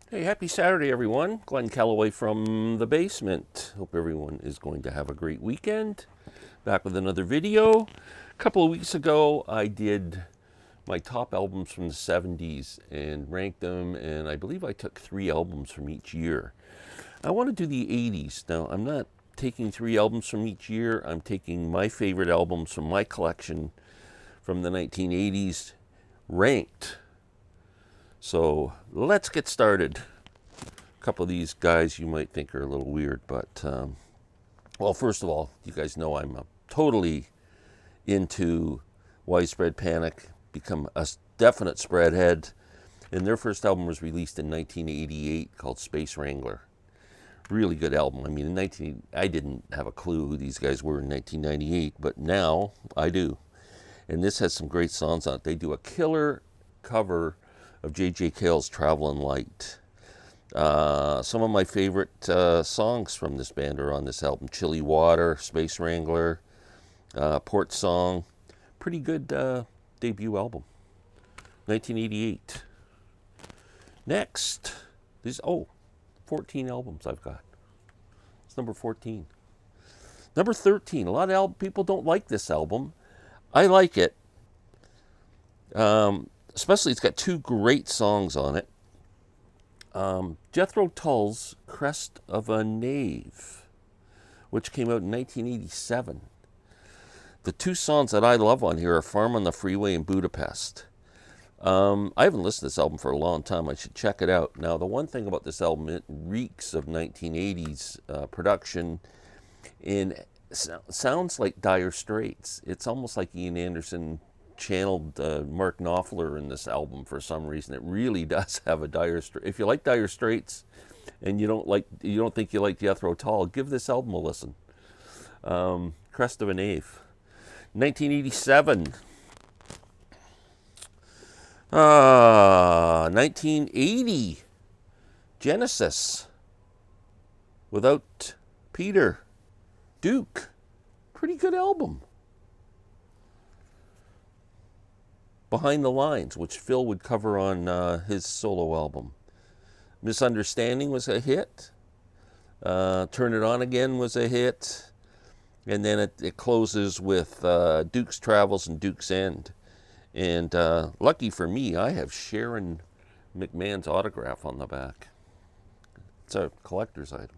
Hey, happy Saturday, everyone. Glenn Calloway from the basement. Hope everyone is going to have a great weekend. Back with another video. A couple of weeks ago, I did my top albums from the 70s and ranked them, and I believe I took 3 albums from each year. I want to do the 80s. Now, I'm not taking 3 albums from each year, I'm taking my favorite albums from my collection from the 1980s, ranked. So let's get started. A couple of these guys you might think are a little weird, but well, first of all, you guys know I'm totally into Widespread Panic, become a definite spreadhead, and their first album was released in 1988 called Space Wrangler. Really good album. I mean, I didn't have a clue who these guys were in 1998, but now I do. And this has some great songs on it. They do a killer cover of J.J. Cale's Travelin' Light. Some of my favorite songs from this band are on this album: Chilly Water, Space Wrangler, Port Song. Pretty good debut album. 1988. Next, 14 albums I've got. It's number 14. Number 13. A lot of people don't like this album. I like it. Especially, it's got 2 great songs on it. Jethro Tull's Crest of a Knave, which came out in 1987. The 2 songs that I love on here are Farm on the Freeway and Budapest. I haven't listened to this album for a long time. I should check it out. Now, the one thing about this album, it reeks of 1980s production, and sounds like Dire Straits. It's almost like Ian Anderson channeled Mark Knopfler in this album for some reason. It really does have a Dire Straits. If you like Dire Straits and you don't think you like Jethro Tull, give this album a listen. Crest of a Knave. 1987. 1980. Genesis. Without Peter. Duke. Pretty good album. Behind the Lines, which Phil would cover on his solo album. Misunderstanding was a hit. Turn It On Again was a hit. And then it closes with Duke's Travels and Duke's End. And lucky for me, I have Sharon McMahon's autograph on the back. It's a collector's item.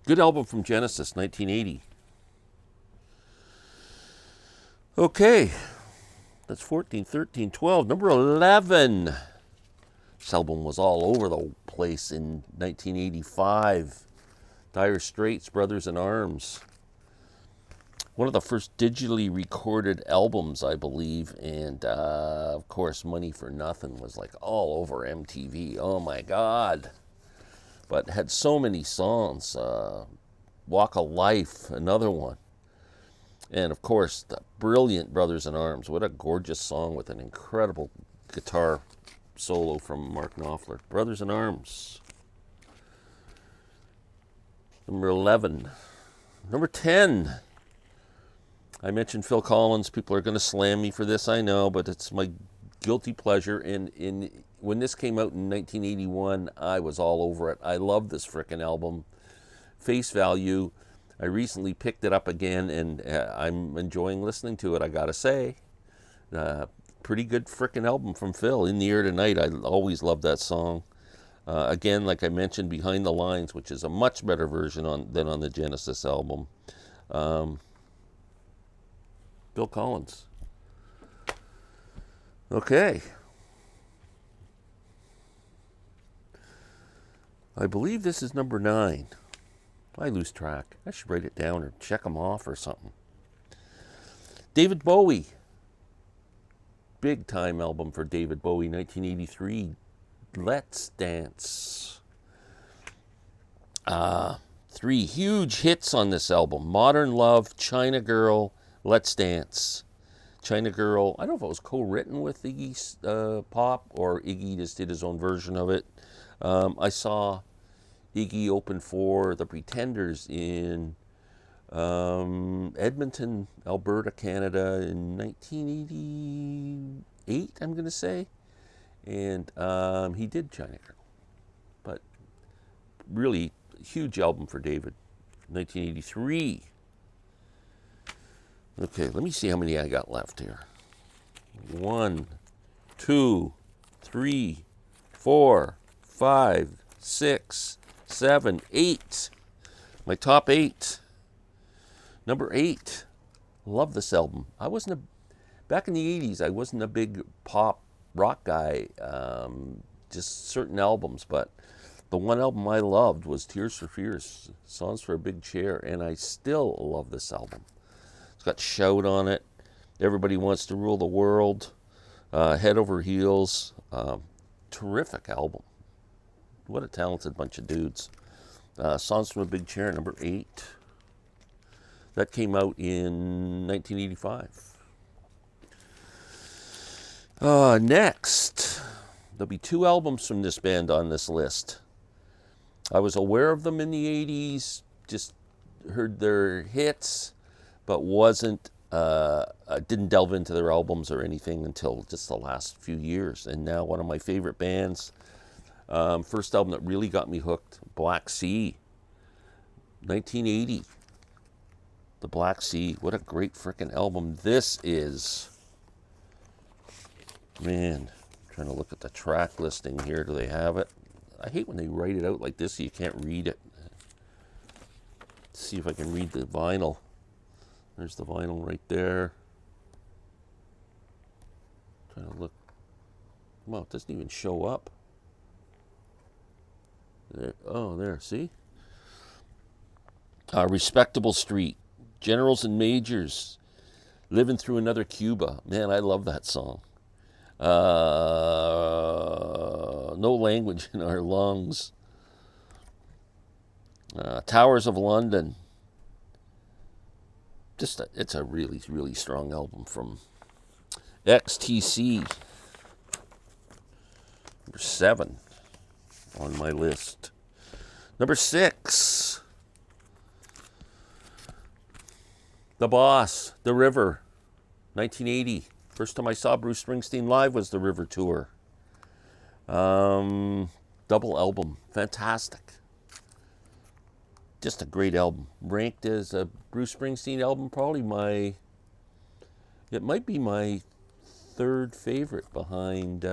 Good album from Genesis, 1980. Okay, that's 14, 13, 12. Number 11. This album was all over the place in 1985. Dire Straits, Brothers in Arms. One of the first digitally recorded albums, I believe. And, of course, Money for Nothing was like all over MTV. Oh, my God. But had so many songs. Walk of Life, another one. And, of course, the brilliant Brothers in Arms. What a gorgeous song with an incredible guitar solo from Mark Knopfler. Brothers in Arms. Number 11. Number 10. I mentioned Phil Collins. People are going to slam me for this, I know, but it's my guilty pleasure. And when this came out in 1981, I was all over it. I love this frickin' album. Face Value. I recently picked it up again, and I'm enjoying listening to it, I gotta say. Pretty good frickin' album from Phil. In the Air Tonight, I always love that song. Again, like I mentioned, Behind the Lines, which is a much better version than on the Genesis album. Phil Collins. Okay. I believe this is number 9. I lose track. I should write it down or check them off or something. David Bowie. Big time album for David Bowie, 1983. Let's Dance. 3 huge hits on this album: Modern Love, China Girl, Let's Dance. China Girl, I don't know if it was co-written with Iggy Pop or Iggy just did his own version of it. I saw Iggy open for the Pretenders in Edmonton, Alberta, Canada in 1988, I'm going to say. And he did China Girl. But really, huge album for David. 1983. Okay, let me see how many I got left here. 1, 2, 3, 4, 5, 6, 7, 8. My top 8. Number 8. Love this album. Back in the 80s, I wasn't a big pop rock guy, just certain albums, but the one album I loved was Tears for Fears, Songs for a Big Chair, and I still love this album. It's got Shout on it, Everybody Wants to Rule the World, Head Over Heels. Terrific album. What a talented bunch of dudes. Songs from a Big Chair, number 8. That came out in 1985. Next, there'll be 2 albums from this band on this list. I was aware of them in the 80s, just heard their hits, but didn't delve into their albums or anything until just the last few years. And now one of my favorite bands, first album that really got me hooked, Black Sea, 1980. The Black Sea, what a great frickin' album this is. Man, I'm trying to look at the track listing here. Do they have it? I hate when they write it out like this so you can't read it. Let's see if I can read the vinyl. There's the vinyl right there. Trying to look. Well, it doesn't even show up. There. Oh, there. See? Respectable Street. Generals and Majors. Living Through Another Cuba. Man, I love that song. No Language in Our Lungs. Towers of London. It's a really, really strong album from XTC. Number 7 on my list. Number 6. The Boss, The River, 1980. First time I saw Bruce Springsteen live was the River Tour. Double album, fantastic. Just a great album. Ranked as a Bruce Springsteen album, probably it might be my 3rd favorite behind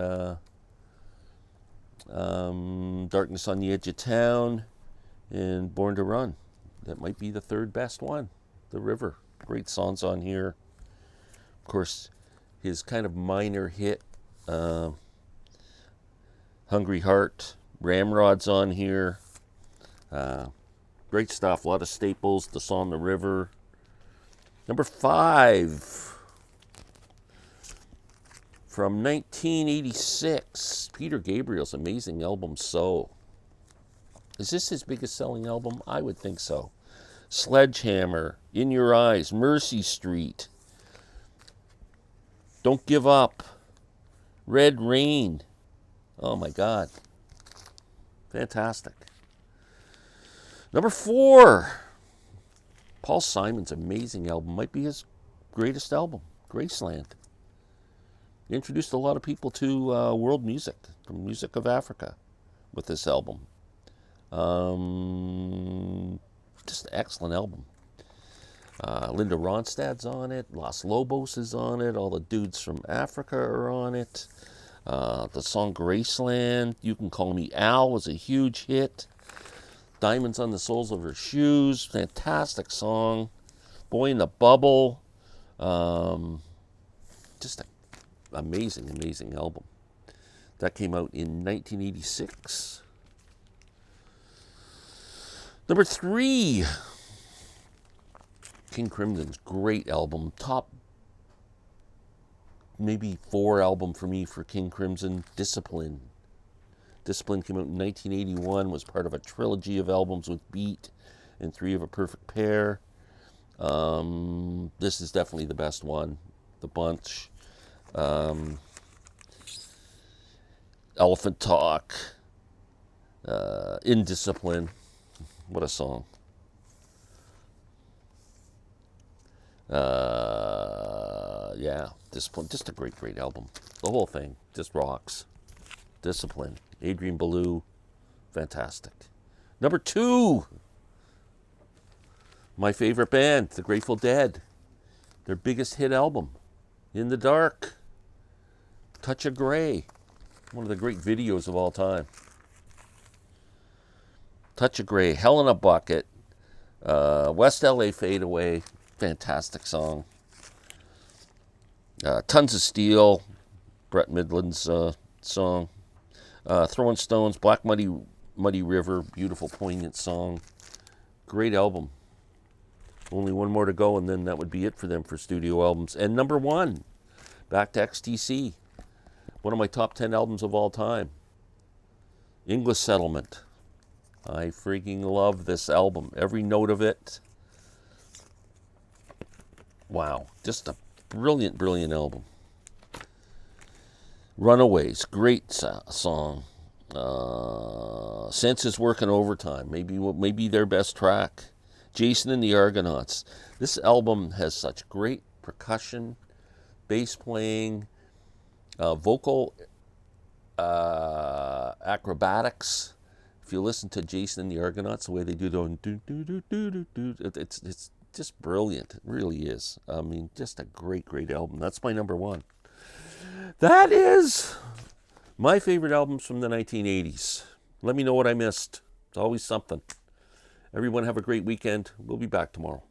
Darkness on the Edge of Town and Born to Run. That might be the 3rd best one, The River. Great songs on here. Of course, his kind of minor hit, Hungry Heart, Ramrod's on here. Great stuff, a lot of staples, The Song The River. Number 5, from 1986, Peter Gabriel's amazing album, So. Is this his biggest selling album? I would think so. Sledgehammer, In Your Eyes, Mercy Street, Don't Give Up, Red Rain. Oh my God. Fantastic. Number 4, Paul Simon's amazing album. Might be his greatest album, Graceland. He introduced a lot of people to world music, the music of Africa, with this album. Just an excellent album. Linda Ronstadt's on it. Los Lobos is on it. All the dudes from Africa are on it. The song Graceland, You Can Call Me Al, was a huge hit. Diamonds on the Soles of Her Shoes, fantastic song. Boy in the Bubble, just an amazing, amazing album. That came out in 1986. Number 3, King Crimson's great album. Top maybe 4 album for me for King Crimson, Discipline. Discipline came out in 1981, was part of a trilogy of albums with Beat and 3 of a Perfect Pair. This is definitely the best one, the bunch. Elephant Talk, Indiscipline. What a song. Yeah, Discipline, just a great, great album. The whole thing just rocks. Discipline. Adrian Belew, fantastic. Number 2, my favorite band, the Grateful Dead. Their biggest hit album, In the Dark. Touch of Grey. One of the great videos of all time. Touch of Grey, Hell in a Bucket, West LA Fade Away, fantastic song. Tons of Steel, Brett Midland's song. Throwing Stones, Black Muddy River, beautiful, poignant song. Great album. Only one more to go, and then that would be it for them for studio albums. And number 1, back to XTC. One of my top 10 albums of all time. English Settlement. I freaking love this album. Every note of it. Wow. Just a brilliant, brilliant album. Runaways. Great song. Senses Working Overtime. Maybe their best track. Jason and the Argonauts. This album has such great percussion, bass playing, vocal acrobatics. If you listen to Jason and the Argonauts, the way they do it's just brilliant. It really is. I mean, just a great, great album. That's my number 1. That is my favorite albums from the 1980s. Let me know what I missed. It's always something. Everyone have a great weekend. We'll be back tomorrow.